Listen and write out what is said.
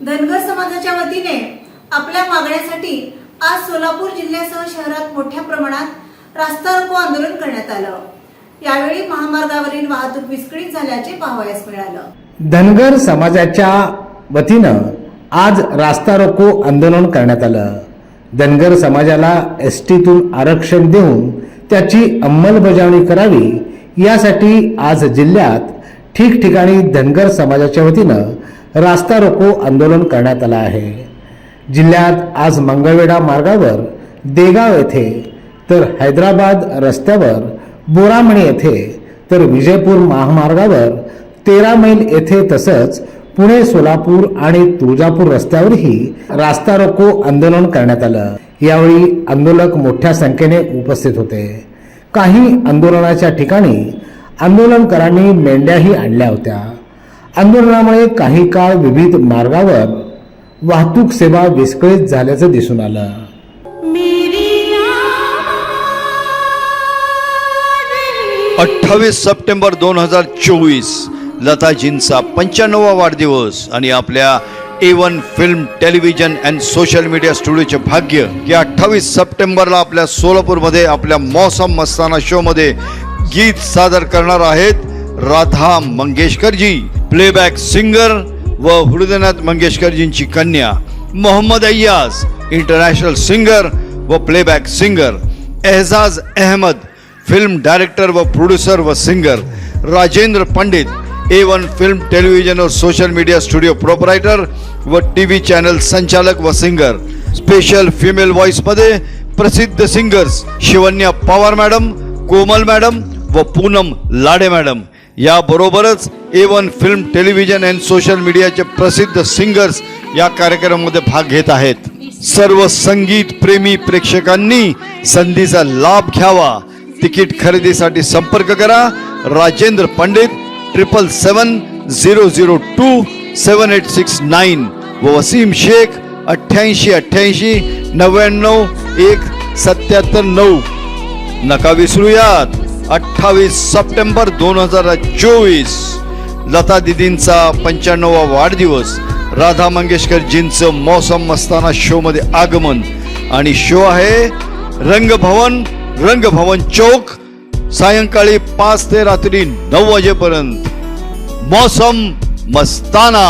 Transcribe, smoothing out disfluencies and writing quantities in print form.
धनगर समाजाच्या वतीने आपल्या मागण्यासाठी आज सोलापूर जिल्ह्यासह शहरात मोठ्या प्रमाणात रास्ता रोको आंदोलन करण्यात आलं। यावेळी महामार्गावरील वाहतूक विस्कळीत झाल्याचे पाहावयास मिळालं। धनगर समाजाच्या वतीनं आज रास्ता रोको आंदोलन करण्यात आलं। धनगर समाजाला एसटीतून आरक्षण देऊन त्याची अंमलबजावणी करावी यासाठी आज जिल्ह्यात ठिकठिकाणी धनगर समाजाच्या वतीनं रास्ता रोको आंदोलन करण्यात आलं आहे। जिल्ह्यात आज मंगळवेढा मार्गावर देगाव येथे, तर हैदराबाद रस्त्यावर बोरामणी येथे, तर विजयपूर महामार्गावर 13 मैल येथे, तसंच पुणे सोलापूर आणि तुळजापूर रस्त्यावरही रास्ता रोको आंदोलन करण्यात आलं। यावेळी आंदोलक मोठ्या संख्येने उपस्थित होते। काही आंदोलनाच्या ठिकाणी आंदोलनकारांनी मेंढ्याही आणल्या होत्या। आंदोलनामुळे काही काळ विविध मार्गावर वाहतूक सेवा विस्कळीत झाल्याचं दिसून आलं। 28 सप्टेंबर 2024 लताजींचा 95वा वाढदिवस आणि आपल्या A1 film television and social media स्टुडिओचे भाग्य की 28 सप्टेंबरला आपल्या सोलापूरमध्ये आपल्या मौसम मस्ताना शो मध्ये गीत सादर करणार आहेत राधा मंगेशकरजी, प्लेबॅक सिंगर व हृदयनाथ मंगेशकरजींची कन्या मोहम्मद अय्याज, इंटरनॅशनल सिंगर व playback singer Ehzaz Ahmad, film director व प्रोड्यूसर व singer Rajendra Pandit, A1 film television और सोशल मीडिया स्टुडिओ प्रोपरायटर व टीव्ही चॅनल संचालक व सिंगर। स्पेशल फिमेल व्हॉइस मध्ये प्रसिद्ध singers Shivanya Pawar madam, Komal madam व पूनम लाडे मॅडम, याबरोबरच A1 film television and social मीडियाचे प्रसिद्ध सिंगर्स या कार्यक्रमामध्ये भाग घेत आहेत। सर्व संगीत प्रेमी प्रेक्षकांनी संधीचा लाभ घ्यावा। तिकीट खरेदीसाठी संपर्क करा राजेंद्र पंडित 7770027869 व वसीम शेख 8888 99 177 नका विसरूयात। 28 सप्टेंबर 2024 लता दीदींचा 95वा वाढदिवस, राधा मंगेशकरजींचं मौसम मस्ताना शो मध्ये आगमन आणि शो आहे रंगभवन चौक, सायंकाळी 5 ते रात्री 9 वाजेपर्यंत। मौसम मस्ताना।